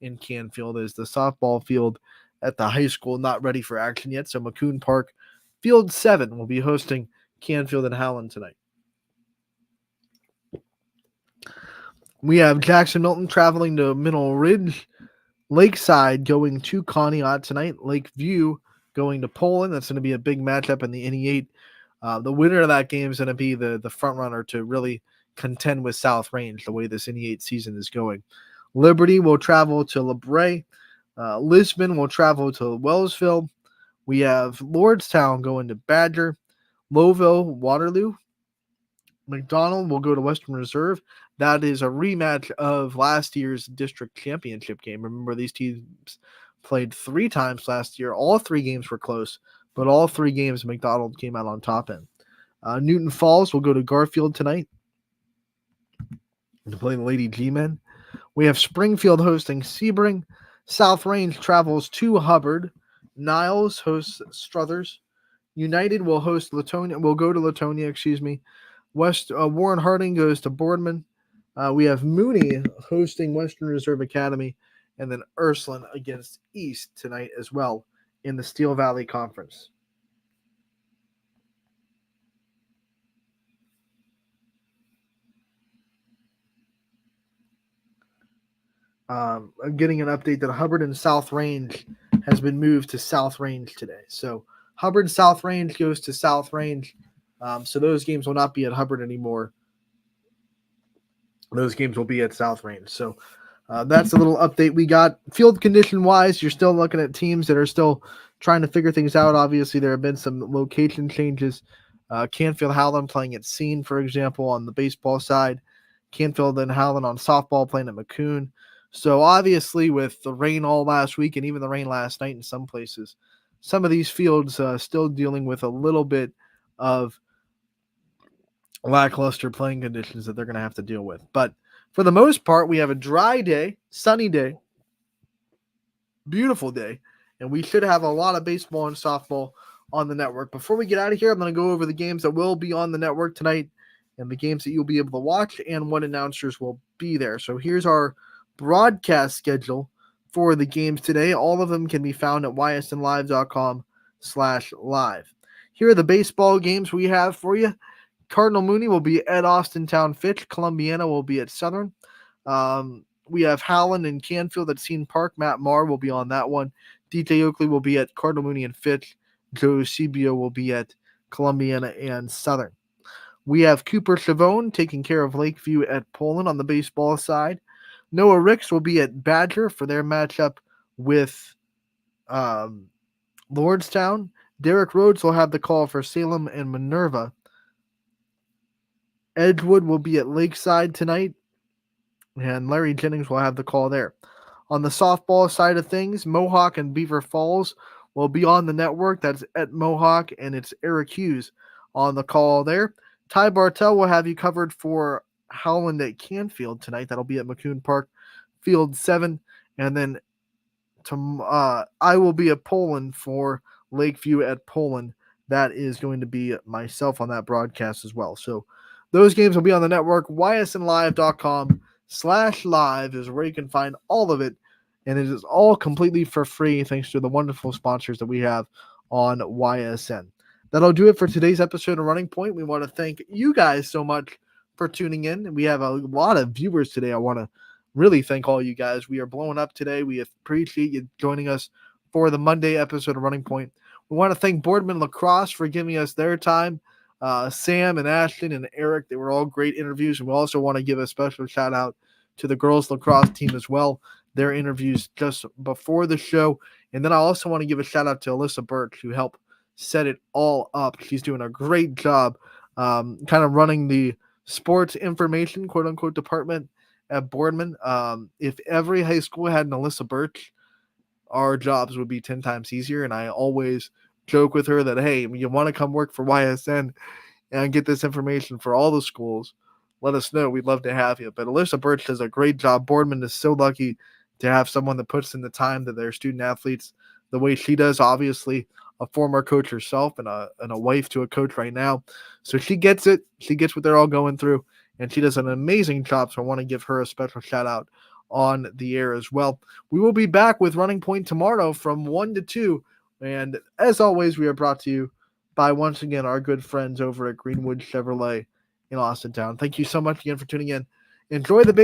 Speaker 3: in Canfield as the softball field at the high school not ready for action yet. So McCoon Park Field 7 will be hosting Canfield and Howland tonight. We have Jackson Milton traveling to Mineral Ridge. Lakeside going to Conneaut tonight. Lakeview going to Poland. That's going to be a big matchup in the NE8. The winner of that game is going to be the front runner to really contend with South Range the way this NE8 season is going. Liberty will travel to LeBray. Lisbon will travel to Wellsville. We have Lordstown going to Badger. Lowville, Waterloo. McDonald will go to Western Reserve. That is a rematch of last year's district championship game. Remember, these teams played 3 times last year. All 3 games were close, but all 3 games McDonald came out on top in. Newton Falls will go to Garfield tonight to play the Lady G-Men. We have Springfield hosting Sebring. South Range travels to Hubbard. Niles hosts Struthers. United will host Latonia. Will go to Latonia, excuse me. Warren Harding goes to Boardman. We have Mooney hosting Western Reserve Academy, and then Ursuline against East tonight as well in the Steel Valley Conference. I'm getting an update that Hubbard and South Range has been moved to South Range today. So Hubbard South Range goes to South Range. So those games will not be at Hubbard anymore. Those games will be at South Range. So that's a little update we got. Field condition wise, you're still looking at teams that are still trying to figure things out. Obviously, there have been some location changes Canfield Howland playing at Scene, for example, on the baseball side. Canfield and Howland on softball playing at McCoon. So obviously with the rain all last week and even the rain last night in some places, some of these fields still dealing with a little bit of lackluster playing conditions that they're going to have to deal with. But for the most part, we have a dry day, sunny day, beautiful day, and we should have a lot of baseball and softball on the network. Before we get out of here, I'm going to go over the games that will be on the network tonight and the games that you'll be able to watch and what announcers will be there. So here's our broadcast schedule for the games today. All of them can be found at ysnlive.com/live. Here are the baseball games we have for you. Cardinal Mooney will be at Austintown Fitch. Columbiana will be at Southern. We have Howland and Canfield at Scene Park. Matt Marr will be on that one. DJ Oakley will be at Cardinal Mooney and Fitch. Joe Eusebio will be at Columbiana and Southern. We have Cooper Chavone taking care of Lakeview at Poland on the baseball side. Noah Ricks will be at Badger for their matchup with Lordstown. Derek Rhodes will have the call for Salem and Minerva. Edgewood will be at Lakeside tonight, and Larry Jennings will have the call there. On the softball side of things, Mohawk and Beaver Falls will be on the network. That's at Mohawk, and it's Eric Hughes on the call there. Ty Bartell will have you covered for Howland at Canfield tonight. That'll be at McCoon Park, Field 7. And then I will be at Poland for Lakeview at Poland. That is going to be myself on that broadcast as well. So those games will be on the network. ysnlive.com/live is where you can find all of it. And it is all completely for free thanks to the wonderful sponsors that we have on YSN. That'll do it for today's episode of Running Point. We want to thank you guys so much for tuning in. We have a lot of viewers today. I want to really thank all you guys. We are blowing up today. We appreciate you joining us for the Monday episode of Running Point. We want to thank Boardman Lacrosse for giving us their time. Sam and Ashton and Eric, they were all great interviews. And we also want to give a special shout out to the girls lacrosse team as well. Their interviews just before the show. And then I also want to give a shout out to Alyssa Birch, who helped set it all up. She's doing a great job kind of running the sports information, quote unquote, department at Boardman. If every high school had an Alyssa Birch, our jobs would be 10 times easier. And I always joke with her that, hey, you want to come work for YSN and get this information for all the schools, let us know. We'd love to have you. But Alyssa Birch does a great job. Boardman is so lucky to have someone that puts in the time to their student athletes the way she does. Obviously, a former coach herself and a wife to a coach right now. So she gets it. She gets what they're all going through. And she does an amazing job. So I want to give her a special shout out on the air as well. We will be back with Running Point tomorrow from 1 to 2. And as always, we are brought to you by, once again, our good friends over at Greenwood Chevrolet in Austintown. Thank you so much again for tuning in. Enjoy the